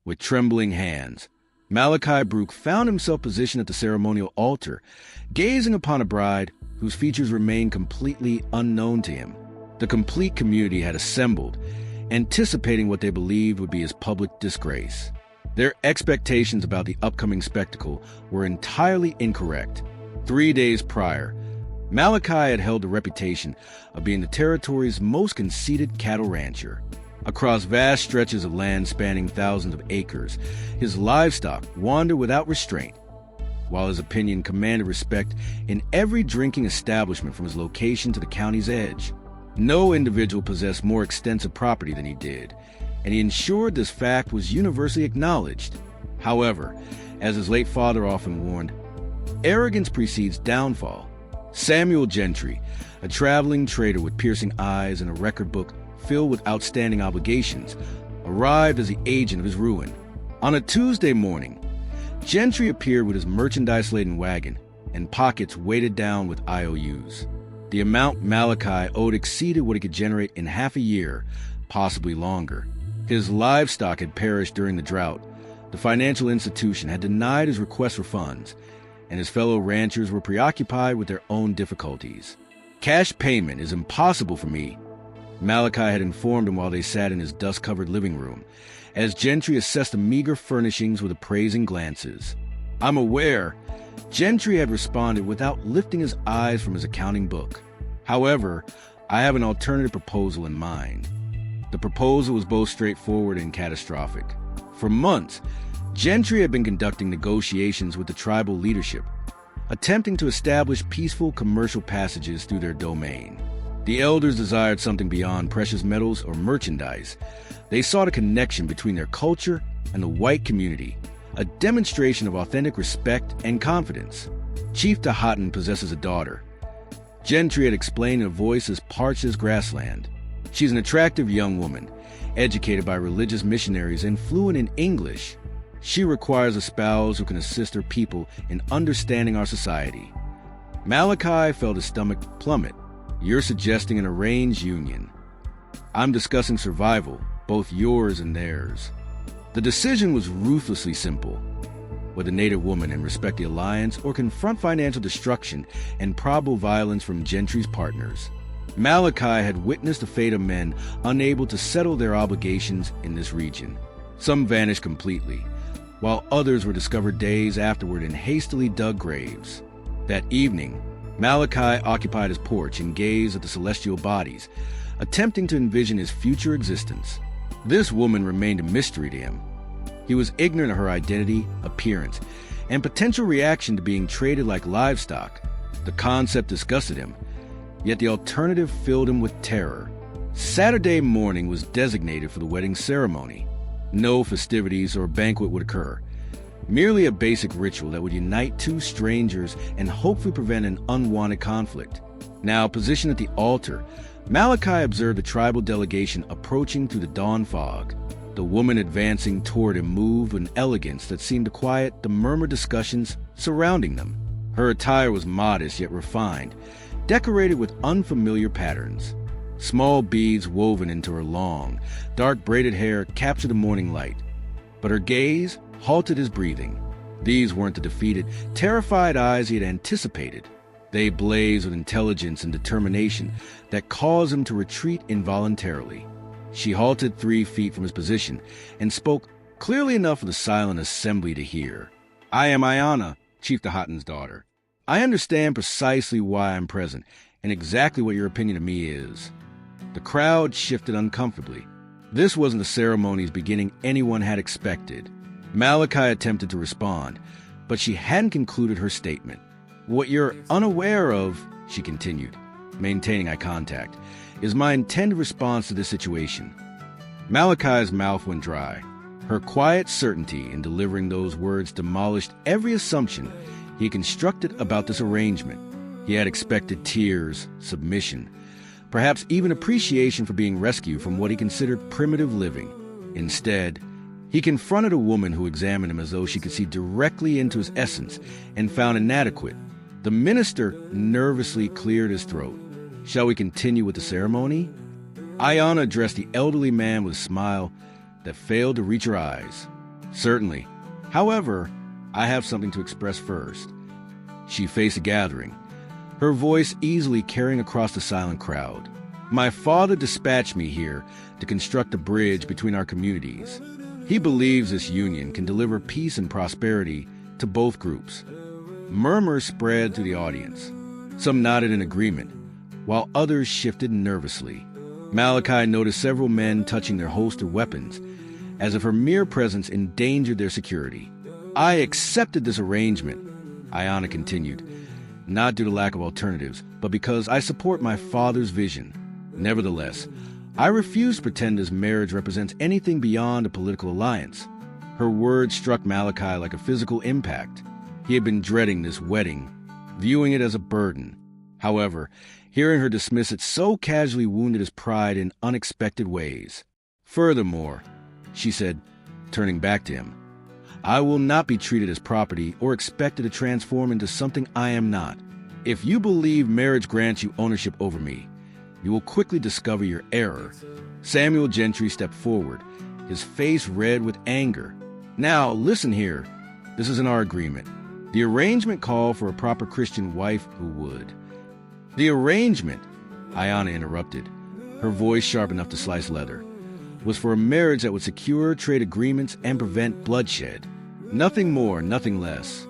With trembling hands, Malachi Brooke found himself positioned at the ceremonial altar, gazing upon a bride whose features remained completely unknown to him. The complete community had assembled, anticipating what they believed would be his public disgrace. Their expectations about the upcoming spectacle were entirely incorrect. 3 days prior, Malachi had held the reputation of being the territory's most conceited cattle rancher. Across vast stretches of land spanning thousands of acres, his livestock wandered without restraint, while his opinion commanded respect in every drinking establishment from his location to the county's edge. No individual possessed more extensive property than he did, and he ensured this fact was universally acknowledged. However, as his late father often warned, arrogance precedes downfall. Samuel Gentry, a traveling trader with piercing eyes and a record book filled with outstanding obligations, arrived as the agent of his ruin. On a Tuesday morning, Gentry appeared with his merchandise-laden wagon and pockets weighted down with IOUs. The amount Malachi owed exceeded what he could generate in half a year, possibly longer. His livestock had perished during the drought. The financial institution had denied his request for funds, and his fellow ranchers were preoccupied with their own difficulties. "Cash payment is impossible for me," Malachi had informed him while they sat in his dust-covered living room, as Gentry assessed the meager furnishings with appraising glances. "I'm aware," Gentry had responded without lifting his eyes from his accounting book. "However, I have an alternative proposal in mind." The proposal was both straightforward and catastrophic. For months, Gentry had been conducting negotiations with the tribal leadership, attempting to establish peaceful commercial passages through their domain. The elders desired something beyond precious metals or merchandise. They sought a connection between their culture and the white community, a demonstration of authentic respect and confidence. Chief Tahatan possesses a daughter. Gentry had explained in a voice as parched as grassland. She's an attractive young woman, educated by religious missionaries and fluent in English. She requires a spouse who can assist her people in understanding our society. Malachi felt his stomach plummet. "You're suggesting an arranged union." "I'm discussing survival, both yours and theirs." The decision was ruthlessly simple: with a native woman and respect the alliance, or confront financial destruction and probable violence from Gentry's partners. Malachi had witnessed the fate of men unable to settle their obligations in this region. Some vanished completely, while others were discovered days afterward in hastily dug graves. That evening, Malachi occupied his porch and gazed at the celestial bodies, attempting to envision his future existence. This woman remained a mystery to him. He was ignorant of her identity, appearance, and potential reaction to being traded like livestock. The concept disgusted him, yet the alternative filled him with terror. Saturday morning was designated for the wedding ceremony. No festivities or banquet would occur. Merely a basic ritual that would unite two strangers and hopefully prevent an unwanted conflict. Now positioned at the altar, Malachi observed the tribal delegation approaching through the dawn fog. The woman advancing toward him moved with an elegance that seemed to quiet the murmured discussions surrounding them. Her attire was modest yet refined, decorated with unfamiliar patterns. Small beads woven into her long, dark braided hair captured the morning light, but her gaze halted his breathing. These weren't the defeated, terrified eyes he had anticipated. They blazed with intelligence and determination that caused him to retreat involuntarily. She halted 3 feet from his position and spoke clearly enough for the silent assembly to hear. "I am Ayana, Chief Tahatan's daughter. I understand precisely why I'm present and exactly what your opinion of me is." The crowd shifted uncomfortably. This wasn't the ceremony's beginning anyone had expected. Malachi attempted to respond, but she hadn't concluded her statement. "What you're unaware of," she continued, maintaining eye contact, "is my intended response to this situation." Malachi's mouth went dry. Her quiet certainty in delivering those words demolished every assumption he constructed about this arrangement. He had expected tears, submission, perhaps even appreciation for being rescued from what he considered primitive living. Instead, he confronted a woman who examined him as though she could see directly into his essence and found inadequate. The minister nervously cleared his throat. "Shall we continue with the ceremony?" Ayana addressed the elderly man with a smile that failed to reach her eyes. Certainly. However, I have something to express first. She faced a gathering, her voice easily carrying across the silent crowd. My father dispatched me here to construct a bridge between our communities. He believes this union can deliver peace and prosperity to both groups. Murmurs spread through the audience. Some nodded in agreement, while others shifted nervously. Malachi noticed several men touching their holstered weapons, as if her mere presence endangered their security. I accepted this arrangement, Ayanna continued, not due to lack of alternatives, but because I support my father's vision. Nevertheless, I refuse to pretend this marriage represents anything beyond a political alliance. Her words struck Malachi like a physical impact. He had been dreading this wedding, viewing it as a burden. However, hearing her dismiss it so casually wounded his pride in unexpected ways. Furthermore, she said, turning back to him, I will not be treated as property or expected to transform into something I am not. If you believe marriage grants you ownership over me, you will quickly discover your error. Samuel Gentry stepped forward, his face red with anger. Now, listen here. This isn't our agreement. The arrangement called for a proper Christian wife who would. The arrangement, Ayanna interrupted, her voice sharp enough to slice leather, was for a marriage that would secure trade agreements and prevent bloodshed. Nothing more, nothing less.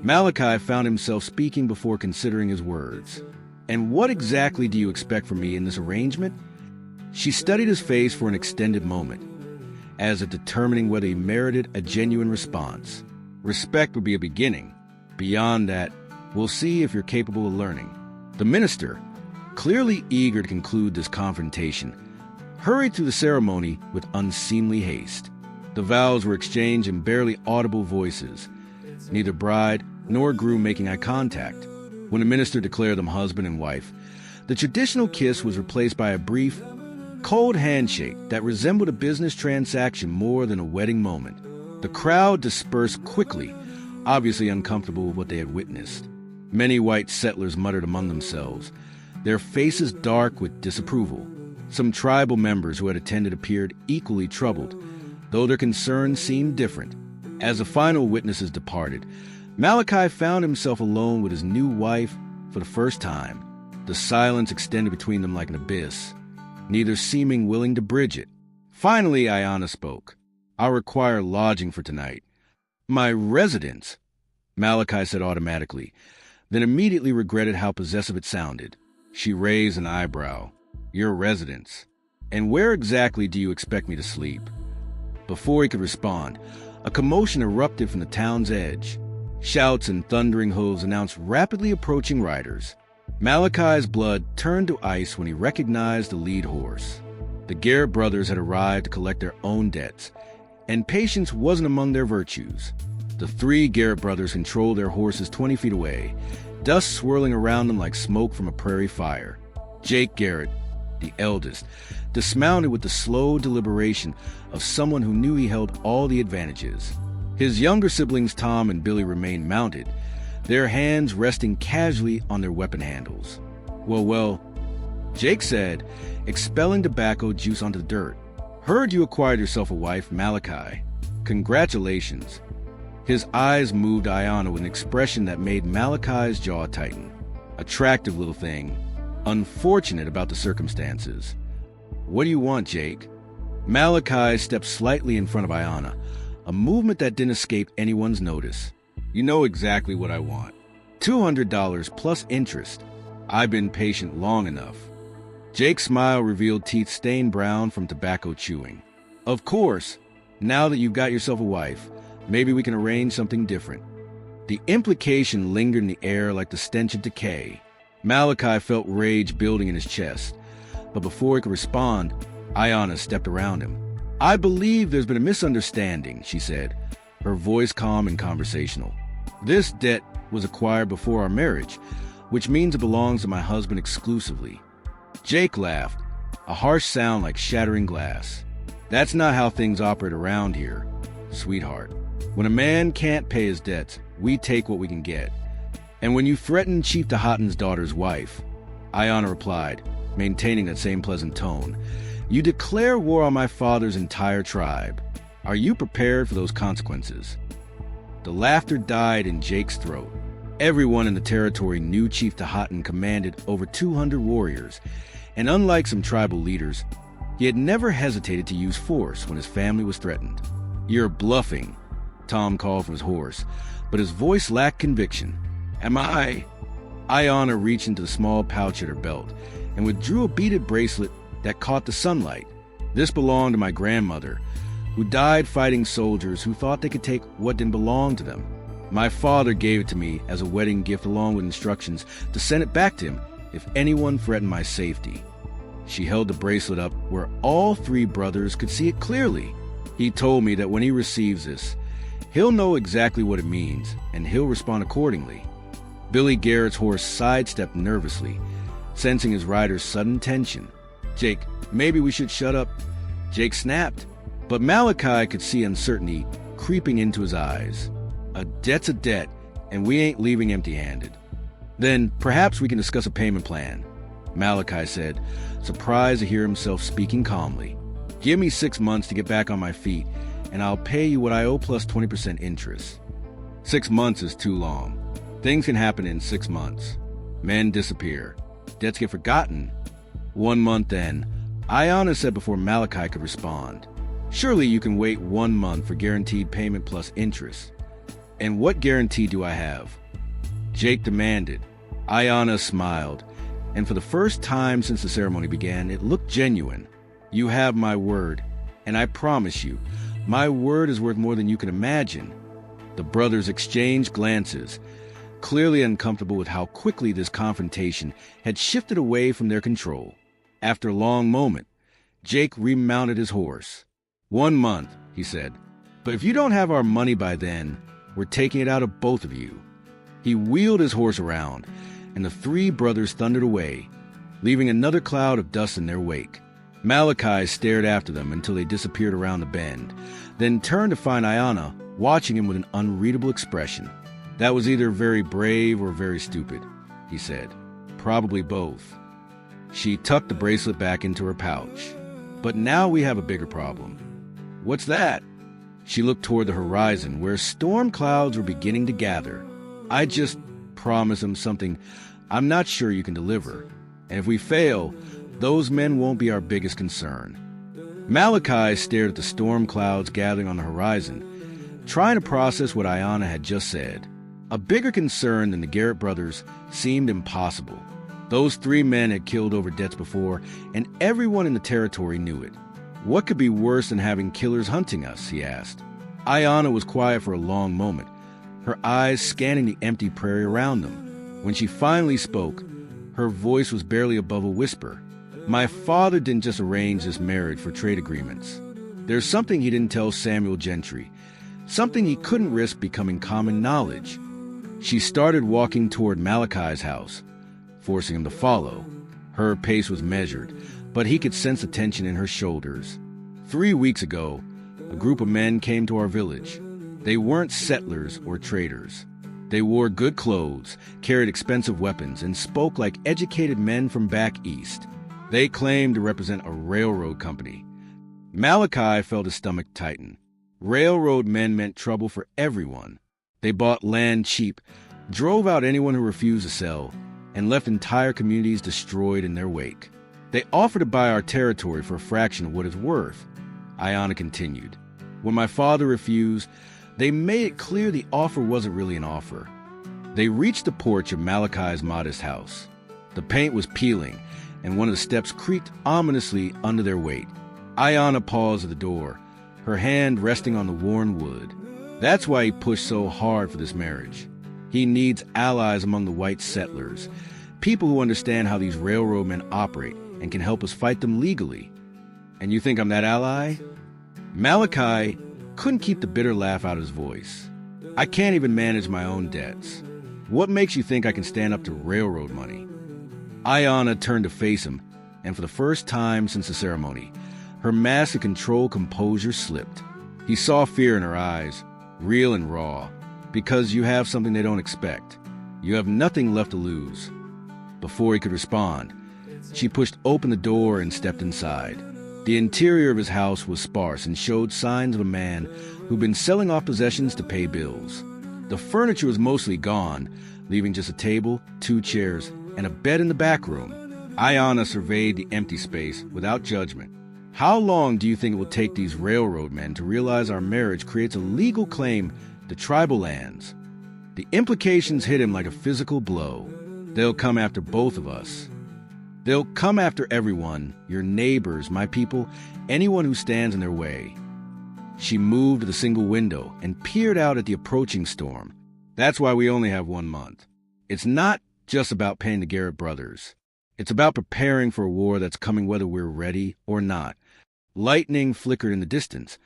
Malachi found himself speaking before considering his words. And what exactly do you expect from me in this arrangement? She studied his face for an extended moment, as if determining whether he merited a genuine response. Respect would be a beginning. Beyond that, we'll see if you're capable of learning. The minister, clearly eager to conclude this confrontation, hurried through the ceremony with unseemly haste. The vows were exchanged in barely audible voices, neither bride nor groom making eye contact. When the minister declared them husband and wife, the traditional kiss was replaced by a brief, cold handshake that resembled a business transaction more than a wedding moment. The crowd dispersed quickly, obviously uncomfortable with what they had witnessed. Many white settlers muttered among themselves, their faces dark with disapproval. Some tribal members who had attended appeared equally troubled, though their concerns seemed different. As the final witnesses departed, Malachi found himself alone with his new wife for the first time. The silence extended between them like an abyss, neither seeming willing to bridge it. Finally, Ayanna spoke. I require lodging for tonight. My residence, Malachi said automatically, then immediately regretted how possessive it sounded. She raised an eyebrow. Your residence. And where exactly do you expect me to sleep? Before he could respond, a commotion erupted from the town's edge. Shouts and thundering hooves announced rapidly approaching riders. Malachi's blood turned to ice when he recognized the lead horse. The Garrett brothers had arrived to collect their own debts, and patience wasn't among their virtues. The three Garrett brothers controlled their horses 20 feet away, dust swirling around them like smoke from a prairie fire. Jake Garrett, the eldest, dismounted with the slow deliberation of someone who knew he held all the advantages. His younger siblings Tom and Billy remained mounted, their hands resting casually on their weapon handles. Well, Jake said, expelling tobacco juice onto the dirt. Heard you acquired yourself a wife, Malachi. Congratulations. His eyes moved Ayanna with an expression that made Malachi's jaw tighten. Attractive little thing. Unfortunate about the circumstances. What do you want, Jake? Malachi stepped slightly in front of Ayanna, a movement that didn't escape anyone's notice. You know exactly what I want. $200 plus interest. I've been patient long enough. Jake's smile revealed teeth stained brown from tobacco chewing. Of course, now that you've got yourself a wife, maybe we can arrange something different. The implication lingered in the air like the stench of decay. Malachi felt rage building in his chest, but before he could respond, Ayanna stepped around him. I believe there's been a misunderstanding, she said, her voice calm and conversational. This debt was acquired before our marriage, which means it belongs to my husband exclusively. Jake laughed, a harsh sound like shattering glass. That's not how things operate around here, sweetheart. When a man can't pay his debts, we take what we can get. And when you threaten Chief Tahatan's daughter's wife, Ayanna replied, maintaining that same pleasant tone, you declare war on my father's entire tribe. Are you prepared for those consequences?" The laughter died in Jake's throat. Everyone in the territory knew Chief Tahatan commanded over 200 warriors, and unlike some tribal leaders, he had never hesitated to use force when his family was threatened. "You're bluffing," Tom called from his horse, but his voice lacked conviction. "Am I?" Ayana reached into the small pouch at her belt and withdrew a beaded bracelet that caught the sunlight. "This belonged to my grandmother, who died fighting soldiers who thought they could take what didn't belong to them. My father gave it to me as a wedding gift along with instructions to send it back to him if anyone threatened my safety." She held the bracelet up where all three brothers could see it clearly. "He told me that when he receives this, he'll know exactly what it means, and he'll respond accordingly." Billy Garrett's horse sidestepped nervously, sensing his rider's sudden tension. "Jake, maybe we should shut up." Jake snapped, but Malachi could see uncertainty creeping into his eyes. "A debt's a debt, and we ain't leaving empty-handed." "Then perhaps we can discuss a payment plan," Malachi said, surprised to hear himself speaking calmly. "Give me 6 months to get back on my feet, and I'll pay you what I owe plus 20% interest." 6 months is too long. Things can happen in 6 months. Men disappear. Debts get forgotten. 1 month then, Ayana said before Malachi could respond. "Surely you can wait 1 month for guaranteed payment plus interest." "And what guarantee do I have?" Jake demanded. Ayana smiled, and for the first time since the ceremony began, it looked genuine. "You have my word, and I promise you, my word is worth more than you can imagine." The brothers exchanged glances, clearly uncomfortable with how quickly this confrontation had shifted away from their control. After a long moment, Jake remounted his horse. "1 month," he said, "but if you don't have our money by then, we're taking it out of both of you." He wheeled his horse around, and the three brothers thundered away, leaving another cloud of dust in their wake. Malachi stared after them until they disappeared around the bend, then turned to find Ayana watching him with an unreadable expression. "That was either very brave or very stupid," he said. "Probably both." She tucked the bracelet back into her pouch. "But now we have a bigger problem." "What's that?" She looked toward the horizon, where storm clouds were beginning to gather. "I just promised him something I'm not sure you can deliver. And if we fail, those men won't be our biggest concern." Malachi stared at the storm clouds gathering on the horizon, trying to process what Ayana had just said. A bigger concern than the Garrett brothers seemed impossible. Those 3 men had killed over debts before, and everyone in the territory knew it. "What could be worse than having killers hunting us?" he asked. Ayana was quiet for a long moment, her eyes scanning the empty prairie around them. When she finally spoke, her voice was barely above a whisper. "My father didn't just arrange this marriage for trade agreements. There's something he didn't tell Samuel Gentry, something he couldn't risk becoming common knowledge." She started walking toward Malachi's house, forcing him to follow. Her pace was measured, but he could sense the tension in her shoulders. 3 weeks ago, a group of men came to our village. They weren't settlers or traders. They wore good clothes, carried expensive weapons, and spoke like educated men from back east. They claimed to represent a railroad company. Malachi felt his stomach tighten. Railroad men meant trouble for everyone. They bought land cheap, drove out anyone who refused to sell, and left entire communities destroyed in their wake. "They offered to buy our territory for a fraction of what it's worth," Ayana continued. "When my father refused, they made it clear the offer wasn't really an offer." They reached the porch of Malachi's modest house. The paint was peeling, and one of the steps creaked ominously under their weight. Ayana paused at the door, her hand resting on the worn wood. That's why he pushed so hard for this marriage. He needs allies among the white settlers, people who understand how these railroad men operate and can help us fight them legally. "And you think I'm that ally?" Malachi couldn't keep the bitter laugh out of his voice. "I can't even manage my own debts. What makes you think I can stand up to railroad money?" Ayana turned to face him, and for the first time since the ceremony, her mask of controlled composure slipped. He saw fear in her eyes, real and raw. "Because you have something they don't expect. You have nothing left to lose." Before he could respond, she pushed open the door and stepped inside. The interior of his house was sparse and showed signs of a man who'd been selling off possessions to pay bills. The furniture was mostly gone, leaving just a table, 2 chairs, and a bed in the back room. Ayanna surveyed the empty space without judgment. How long do you think it will take these railroad men to realize our marriage creates a legal claim to tribal lands? The implications hit him like a physical blow. They'll come after both of us. They'll come after everyone, your neighbors, my people, anyone who stands in their way. She moved to the single window and peered out at the approaching storm. That's why we only have 1 month. It's not just about paying the Garrett brothers. It's about preparing for a war that's coming whether we're ready or not. Lightning flickered in the distance,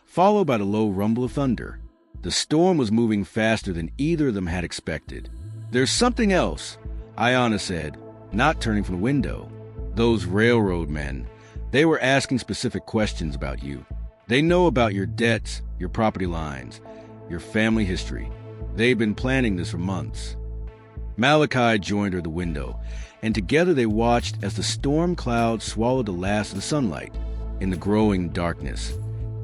followed by the low rumble of thunder. The storm was moving faster than either of them had expected. "There's something else," Ayanna said, not turning from the window. "Those railroad men, they were asking specific questions about you. They know about your debts, your property lines, your family history. They've been planning this for months." Malachi joined her at the window, and together they watched as the storm cloud swallowed the last of the sunlight. In the growing darkness,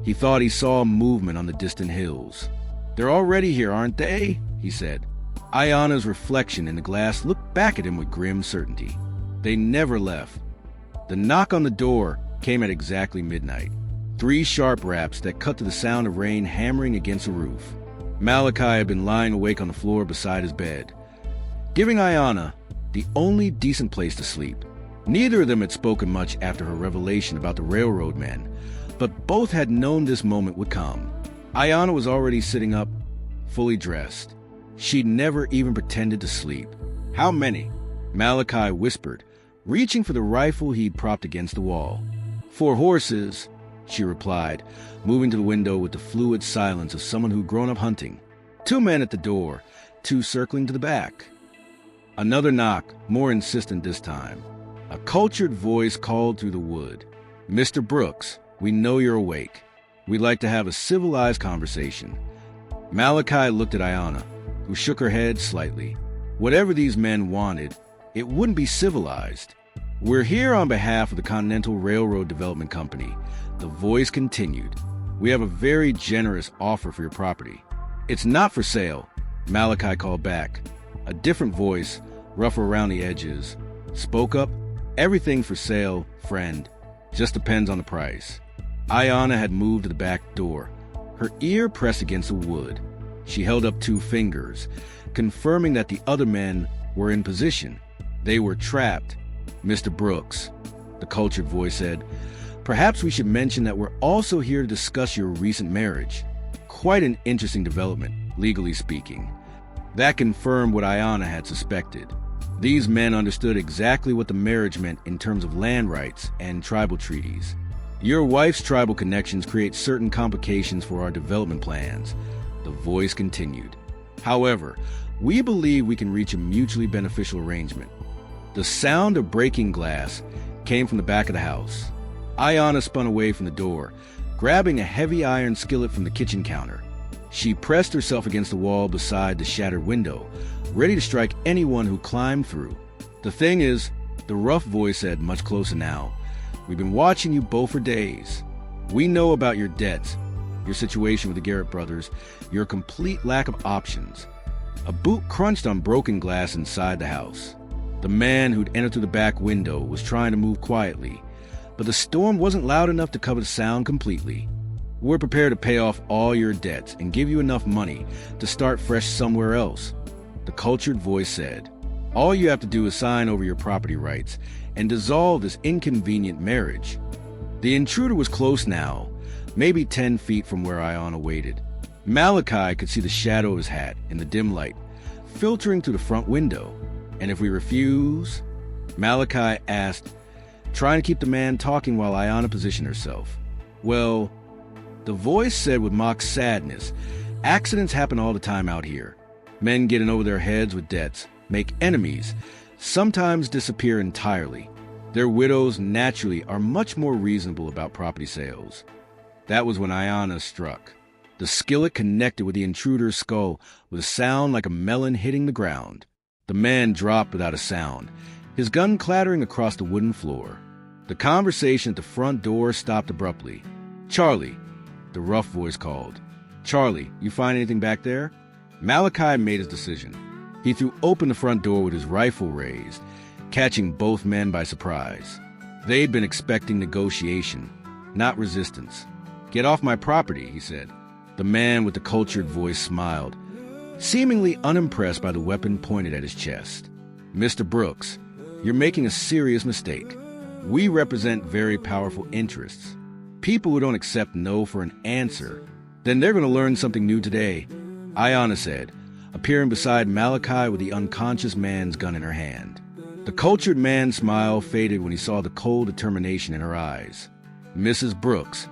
he thought he saw movement on the distant hills. "They're already here, aren't they?" he said. Ayanna's reflection in the glass looked back at him with grim certainty. They never left. The knock on the door came at exactly midnight. 3 sharp raps that cut to the sound of rain hammering against the roof. Malachi had been lying awake on the floor beside his bed, giving Ayanna the only decent place to sleep. Neither of them had spoken much after her revelation about the railroad men, but both had known this moment would come. Ayanna was already sitting up, fully dressed. She'd never even pretended to sleep. "How many?" Malachi whispered, reaching for the rifle he'd propped against the wall. "4 horses," she replied, moving to the window with the fluid silence of someone who'd grown up hunting. 2 men at the door, 2 circling to the back. Another knock, more insistent this time. A cultured voice called through the wood. "Mr. Brooks, we know you're awake. We'd like to have a civilized conversation." Malachi looked at Ayanna, who shook her head slightly. Whatever these men wanted, it wouldn't be civilized. "We're here on behalf of the Continental Railroad Development Company," the voice continued. "We have a very generous offer for your property." "It's not for sale," Malachi called back. A different voice, rougher around the edges, spoke up. "Everything's for sale, friend. Just depends on the price." Ayanna had moved to the back door, her ear pressed against the wood. She held up 2 fingers, confirming that the other men were in position. They were trapped. "Mr. Brooks," the cultured voice said, "perhaps we should mention that we're also here to discuss your recent marriage. Quite an interesting development, legally speaking." That confirmed what Ayanna had suspected. These men understood exactly what the marriage meant in terms of land rights and tribal treaties. "Your wife's tribal connections create certain complications for our development plans," the voice continued. "However, we believe we can reach a mutually beneficial arrangement." The sound of breaking glass came from the back of the house. Ayanna spun away from the door, grabbing a heavy iron skillet from the kitchen counter. She pressed herself against the wall beside the shattered window, ready to strike anyone who climbed through. "The thing is," the rough voice said, much closer now, "we've been watching you both for days. We know about your debts, your situation with the Garrett brothers, your complete lack of options." A boot crunched on broken glass inside the house. The man who'd entered through the back window was trying to move quietly, but the storm wasn't loud enough to cover the sound completely. "We're prepared to pay off all your debts and give you enough money to start fresh somewhere else," the cultured voice said. "All you have to do is sign over your property rights and dissolve this inconvenient marriage." The intruder was close now, maybe 10 feet from where Ayanna waited. Malachi could see the shadow of his hat in the dim light, filtering through the front window. "And if we refuse?" Malachi asked, trying to keep the man talking while Ayanna positioned herself. "Well," the voice said with mock sadness, "accidents happen all the time out here. Men get in over their heads with debts, make enemies, sometimes disappear entirely. Their widows naturally are much more reasonable about property sales." That was when Ayanna struck. The skillet connected with the intruder's skull with a sound like a melon hitting the ground. The man dropped without a sound, his gun clattering across the wooden floor. The conversation at the front door stopped abruptly. "Charlie," the rough voice called. "Charlie, you find anything back there?" Malachi made his decision. He threw open the front door with his rifle raised, catching both men by surprise. They'd been expecting negotiation, not resistance. "Get off my property," he said. The man with the cultured voice smiled, seemingly unimpressed by the weapon pointed at his chest. "Mr. Brooks, you're making a serious mistake. We represent very powerful interests. People who don't accept no for an answer, then they're going to learn something new today," Ayanna said, appearing beside Malachi with the unconscious man's gun in her hand. The cultured man's smile faded when he saw the cold determination in her eyes. "Mrs. Brooks,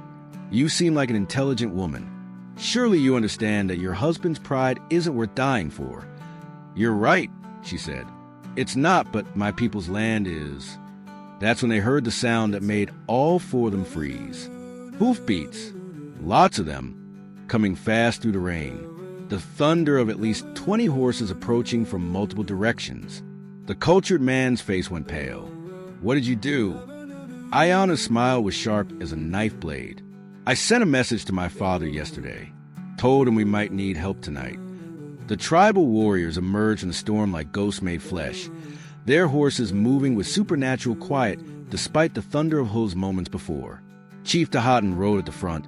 you seem like an intelligent woman. Surely you understand that your husband's pride isn't worth dying for." "You're right," she said. "It's not, but my people's land is." That's when they heard the sound that made all four of them freeze. Hoofbeats, lots of them, coming fast through the rain. The thunder of at least 20 horses approaching from multiple directions. The cultured man's face went pale. "What did you do?" Ayanna's smile was sharp as a knife blade. "I sent a message to my father yesterday. Told him we might need help tonight." The tribal warriors emerged from the storm like ghosts made flesh, their horses moving with supernatural quiet despite the thunder of hooves moments before. Chief Tahatan rode at the front,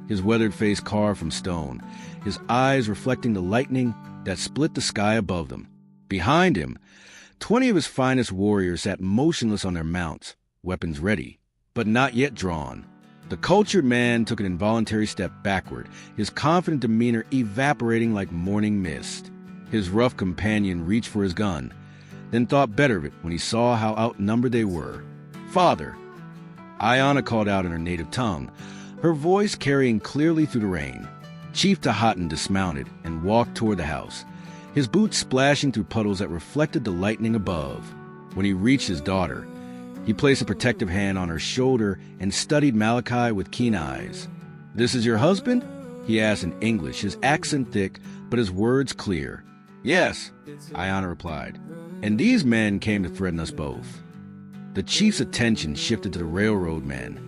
his weathered face carved from stone, his eyes reflecting the lightning that split the sky above them. Behind him, 20 of his finest warriors sat motionless on their mounts, weapons ready, but not yet drawn. The cultured man took an involuntary step backward, his confident demeanor evaporating like morning mist. His rough companion reached for his gun, then thought better of it when he saw how outnumbered they were. "Father!" Ayanna called out in her native tongue, her voice carrying clearly through the rain. Chief Tahatan dismounted and walked toward the house, his boots splashing through puddles that reflected the lightning above. When he reached his daughter, he placed a protective hand on her shoulder and studied Malachi with keen eyes. "This is your husband?" he asked in English, his accent thick, but his words clear. "Yes," Ayanna replied. "And these men came to threaten us both." The chief's attention shifted to the railroad man,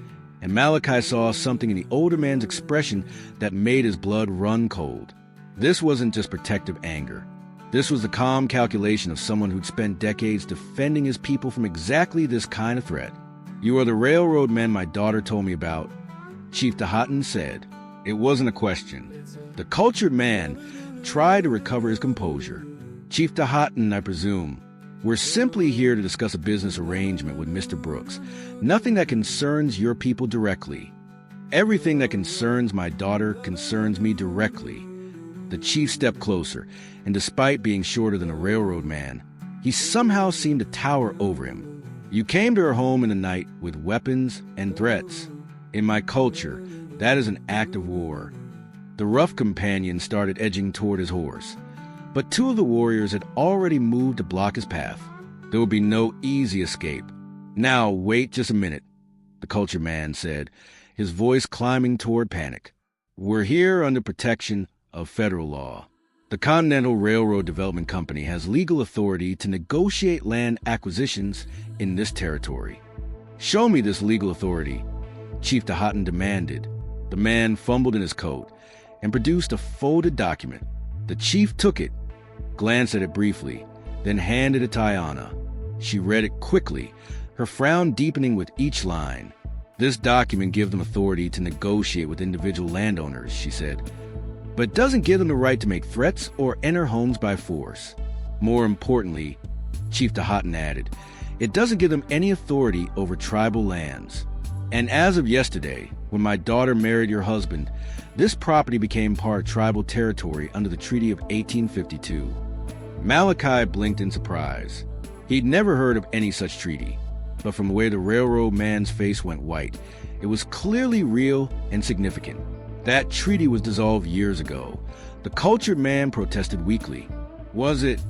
and Malachi saw something in the older man's expression that made his blood run cold. This wasn't just protective anger. This was the calm calculation of someone who'd spent decades defending his people from exactly this kind of threat. "You are the railroad men my daughter told me about," Chief Tahatan said. It wasn't a question. The cultured man tried to recover his composure. "Chief Tahatan, I presume. We're simply here to discuss a business arrangement with Mr. Brooks. Nothing that concerns your people directly. Everything that concerns my daughter concerns me directly." The chief stepped closer, and despite being shorter than a railroad man, he somehow seemed to tower over him. "You came to her home in the night with weapons and threats. In my culture, that is an act of war." The rough companion started edging toward his horse, but 2 of the warriors had already moved to block his path. There would be no easy escape. "Now, wait just a minute," the cultured man said, his voice climbing toward panic. "We're here under protection of federal law. The Continental Railroad Development Company has legal authority to negotiate land acquisitions in this territory." "Show me this legal authority," Chief Tahatan demanded. The man fumbled in his coat and produced a folded document. The chief took it, glanced at it briefly, then handed it to Ayanna. She read it quickly, her frown deepening with each line. "This document gives them authority to negotiate with individual landowners," she said, "but it doesn't give them the right to make threats or enter homes by force. More importantly," Chief Tahatan added, "it doesn't give them any authority over tribal lands. And as of yesterday, when my daughter married your husband, this property became part of tribal territory under the Treaty of 1852. Malachi blinked in surprise. He'd never heard of any such treaty, but from the way the railroad man's face went white, it was clearly real and significant. That treaty was dissolved years ago. The cultured man protested weakly. "Was it?"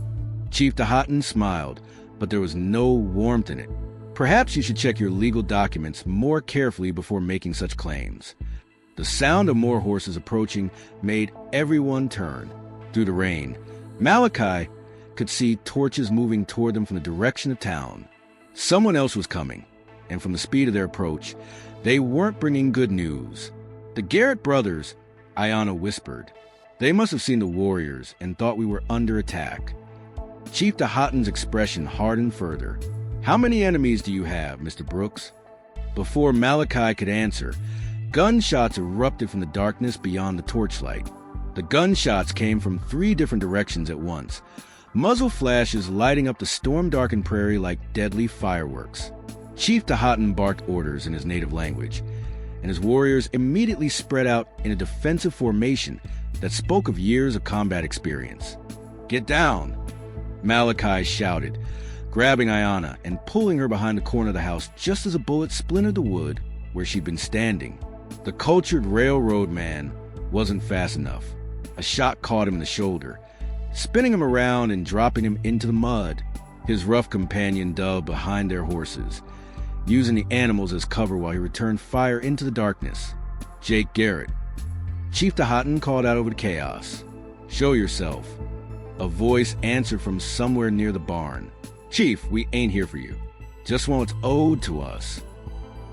Chief Tahatan smiled, but there was no warmth in it. "Perhaps you should check your legal documents more carefully before making such claims." The sound of more horses approaching made everyone turn. Through the rain, Malachi could see torches moving toward them from the direction of town. Someone else was coming, and from the speed of their approach, they weren't bringing good news. "The Garrett brothers," Ayanna whispered. "They must have seen the warriors and thought we were under attack." Chief Tahaatan's expression hardened further. "How many enemies do you have, Mr. Brooks?" Before Malachi could answer, gunshots erupted from the darkness beyond the torchlight. The gunshots came from 3 different directions at once, muzzle flashes lighting up the storm-darkened prairie like deadly fireworks. Chief Tahaatan barked orders in his native language, and his warriors immediately spread out in a defensive formation that spoke of years of combat experience. "Get down!" Malachi shouted, grabbing Ayanna and pulling her behind the corner of the house just as a bullet splintered the wood where she'd been standing. The cultured railroad man wasn't fast enough. A shot caught him in the shoulder, spinning him around and dropping him into the mud. His rough companion dove behind their horses, using the animals as cover while he returned fire into the darkness. "Jake Garrett." Chief Tahaatan called out over the chaos. "Show yourself." A voice answered from somewhere near the barn. "Chief, we ain't here for you. Just want what's owed to us."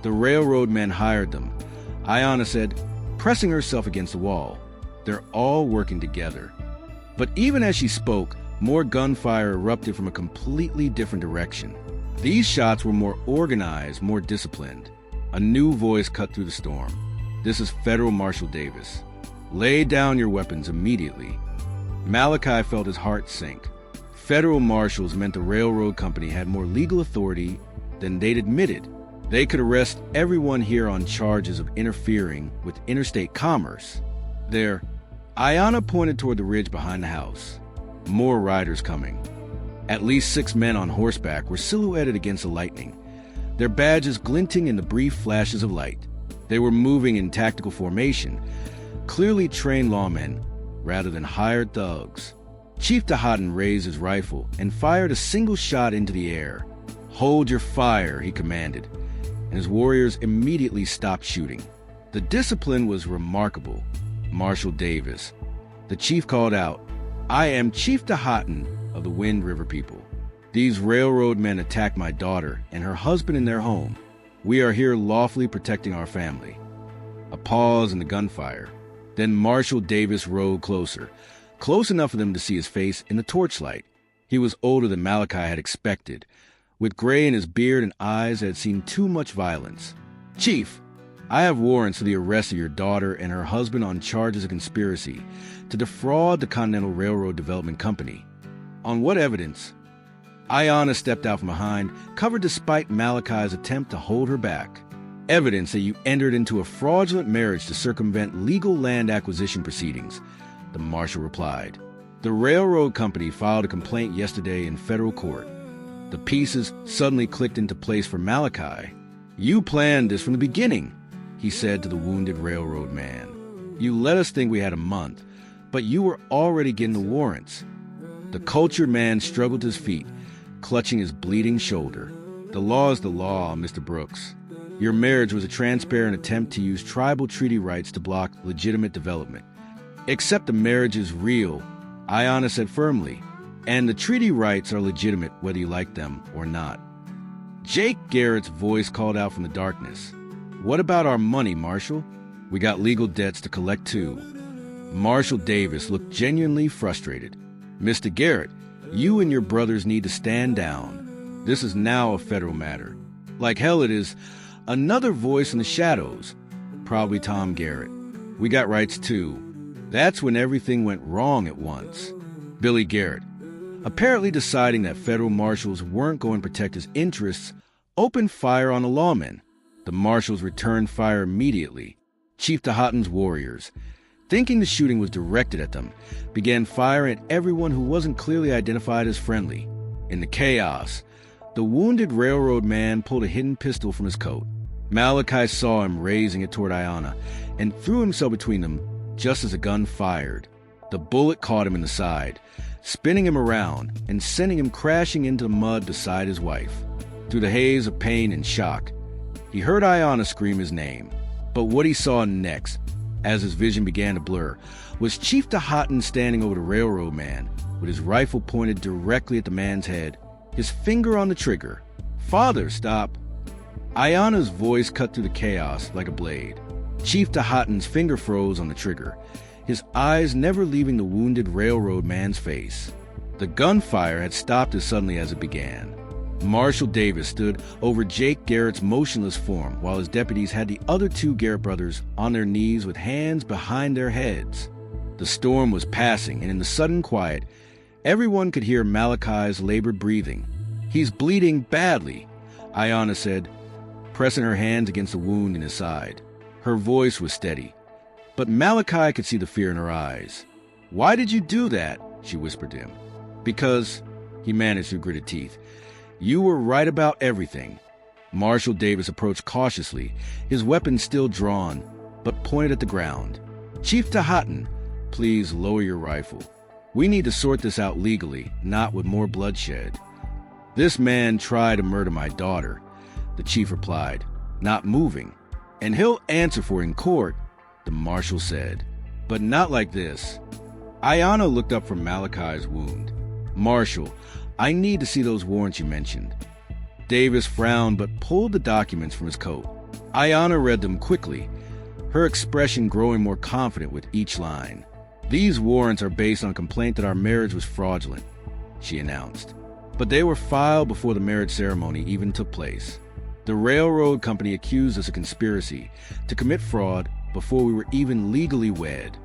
The railroad men hired them, Ayanna said, pressing herself against the wall. "They're all working together." But even as she spoke, more gunfire erupted from a completely different direction. These shots were more organized, more disciplined. A new voice cut through the storm. "This is Federal Marshal Davis. Lay down your weapons immediately." Malachi felt his heart sink. Federal marshals meant the railroad company had more legal authority than they'd admitted. They could arrest everyone here on charges of interfering with interstate commerce. There, Ayanna pointed toward the ridge behind the house. More riders coming. At least 6 men on horseback were silhouetted against the lightning, their badges glinting in the brief flashes of light. They were moving in tactical formation, clearly trained lawmen rather than hired thugs. Chief Tahaatan raised his rifle and fired a single shot into the air. "Hold your fire," he commanded, and his warriors immediately stopped shooting. The discipline was remarkable. Marshal Davis. The chief called out, "I am Chief Tahaatan of the Wind River people. These railroad men attacked my daughter and her husband in their home. We are here lawfully protecting our family." A pause in the gunfire. Then Marshal Davis rode closer, close enough for them to see his face in the torchlight. He was older than Malachi had expected, with gray in his beard and eyes that had seen too much violence. "Chief, I have warrants for the arrest of your daughter and her husband on charges of conspiracy to defraud the Continental Railroad Development Company." "On what evidence?" Ayanna stepped out from behind, covered despite Malachi's attempt to hold her back. "Evidence that you entered into a fraudulent marriage to circumvent legal land acquisition proceedings," the marshal replied. "The railroad company filed a complaint yesterday in federal court." The pieces suddenly clicked into place for Malachi. "You planned this from the beginning," he said to the wounded railroad man. "You let us think we had a month, but you were already getting the warrants." The cultured man struggled to his feet, clutching his bleeding shoulder. "The law is the law, Mr. Brooks. Your marriage was a transparent attempt to use tribal treaty rights to block legitimate development." "Except the marriage is real," Ayanna said firmly, "and the treaty rights are legitimate whether you like them or not." Jake Garrett's voice called out from the darkness. "What about our money, Marshal? We got legal debts to collect too." Marshal Davis looked genuinely frustrated. "Mr. Garrett, you and your brothers need to stand down. This is now a federal matter." "Like hell it is." Another voice in the shadows. "Probably Tom Garrett. We got rights too." That's when everything went wrong at once. Billy Garrett, apparently deciding that federal marshals weren't going to protect his interests, opened fire on the lawmen. The marshals returned fire immediately. Chief Tahaatan's warriors, thinking the shooting was directed at them, began firing at everyone who wasn't clearly identified as friendly. In the chaos, the wounded railroad man pulled a hidden pistol from his coat. Malachi saw him raising it toward Ayanna and threw himself between them just as the gun fired. The bullet caught him in the side, spinning him around and sending him crashing into the mud beside his wife. Through the haze of pain and shock, he heard Ayanna scream his name. But what he saw next, as his vision began to blur, was Chief Tahaatan standing over the railroad man, with his rifle pointed directly at the man's head, his finger on the trigger. "Father, stop!" Ayana's voice cut through the chaos like a blade. Chief Tahatan's finger froze on the trigger, his eyes never leaving the wounded railroad man's face. The gunfire had stopped as suddenly as it began. Marshal Davis stood over Jake Garrett's motionless form while his deputies had the other two Garrett brothers on their knees with hands behind their heads. The storm was passing, and in the sudden quiet, everyone could hear Malachi's labored breathing. "He's bleeding badly," Ayana said, pressing her hands against the wound in his side. Her voice was steady, but Malachi could see the fear in her eyes. "Why did you do that?" she whispered to him. "Because," he managed through gritted teeth, "you were right about everything." Marshal Davis approached cautiously, his weapon still drawn, but pointed at the ground. "Chief Tahatan, please lower your rifle. We need to sort this out legally, not with more bloodshed." "This man tried to murder my daughter," the chief replied, not moving. "And he'll answer for it in court," the marshal said. "But not like this." Ayana looked up from Malachi's wound. "Marshal, I need to see those warrants you mentioned." Davis frowned but pulled the documents from his coat. Ayana read them quickly, her expression growing more confident with each line. "These warrants are based on a complaint that our marriage was fraudulent," she announced. "But they were filed before the marriage ceremony even took place. The railroad company accused us of conspiracy to commit fraud before we were even legally wed."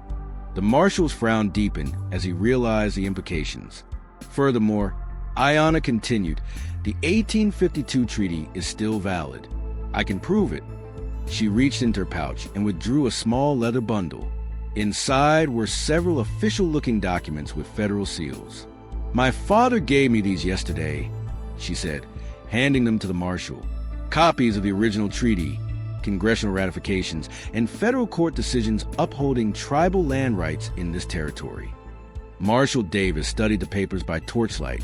The marshal's frown deepened as he realized the implications. Furthermore, Ayana continued, "The 1852 treaty is still valid. I can prove it." She reached into her pouch and withdrew a small leather bundle. Inside were several official-looking documents with federal seals. "My father gave me these yesterday," she said, handing them to the marshal. "Copies of the original treaty, congressional ratifications, and federal court decisions upholding tribal land rights in this territory." Marshal Davis studied the papers by torchlight,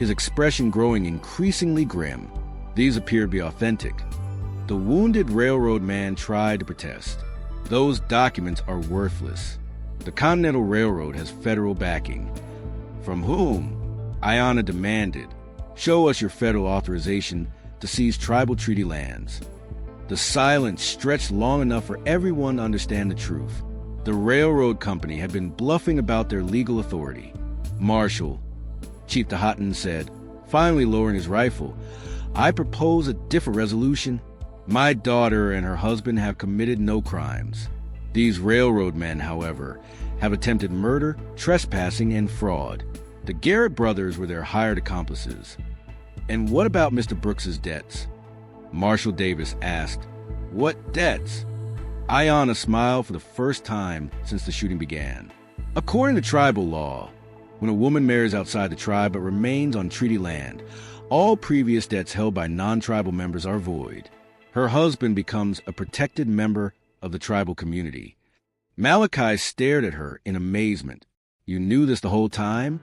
his expression growing increasingly grim. These appeared to be authentic. The wounded railroad man tried to protest. "Those documents are worthless. The Continental Railroad has federal backing." "From whom?" Ayana demanded. "Show us your federal authorization to seize tribal treaty lands." The silence stretched long enough for everyone to understand the truth. The railroad company had been bluffing about their legal authority. "Marshal," Chief Tahatan said, finally lowering his rifle, "I propose a different resolution. My daughter and her husband have committed no crimes. These railroad men, however, have attempted murder, trespassing, and fraud. The Garrett brothers were their hired accomplices." "And what about Mr. Brooks's debts?" Marshal Davis asked. "What debts?" Ayana smiled for the first time since the shooting began. "According to tribal law, when a woman marries outside the tribe but remains on treaty land, all previous debts held by non-tribal members are void. Her husband becomes a protected member of the tribal community." Malachi stared at her in amazement. "You knew this the whole time?"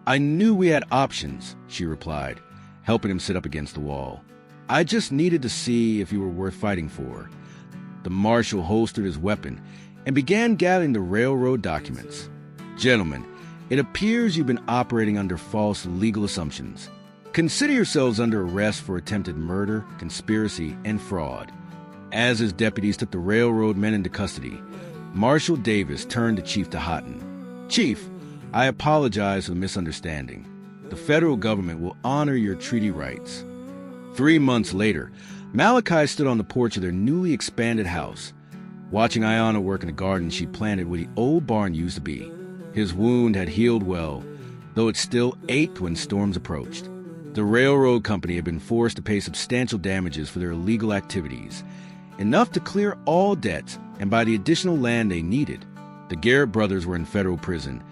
"I knew we had options," she replied, helping him sit up against the wall. "I just needed to see if you were worth fighting for." The marshal holstered his weapon and began gathering the railroad documents. "Gentlemen, it appears you've been operating under false legal assumptions. Consider yourselves under arrest for attempted murder, conspiracy, and fraud." As his deputies took the railroad men into custody, Marshal Davis turned to Chief Tahatan. "Chief, I apologize for the misunderstanding. The federal government will honor your treaty rights." 3 months later, Malachi stood on the porch of their newly expanded house, watching Ayana work in the garden she planted where the old barn used to be. His wound had healed well, though it still ached when storms approached. The railroad company had been forced to pay substantial damages for their illegal activities, enough to clear all debts and buy the additional land they needed. The Garrett brothers were in federal prison,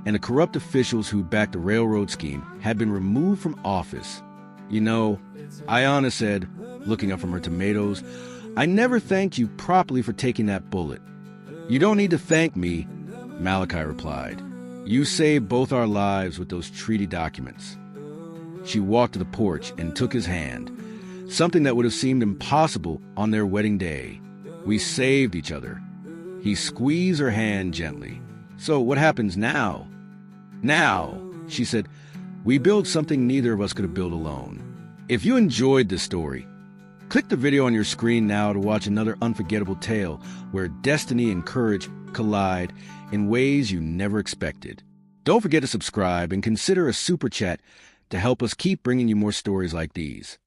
and the corrupt officials who backed the railroad scheme had been removed from office. "You know," Ayana said, looking up from her tomatoes, "I never thanked you properly for taking that bullet." "You don't need to thank me," Malachi replied. "You saved both our lives with those treaty documents." She walked to the porch and took his hand, something that would have seemed impossible on their wedding day. "We saved each other." He squeezed her hand gently. "So what happens now?" "Now," she said, "we build something neither of us could have built alone." If you enjoyed this story, Click the video on your screen now to watch another unforgettable tale where destiny and courage collide in ways you never expected. Don't forget to subscribe and consider a super chat to help us keep bringing you more stories like these.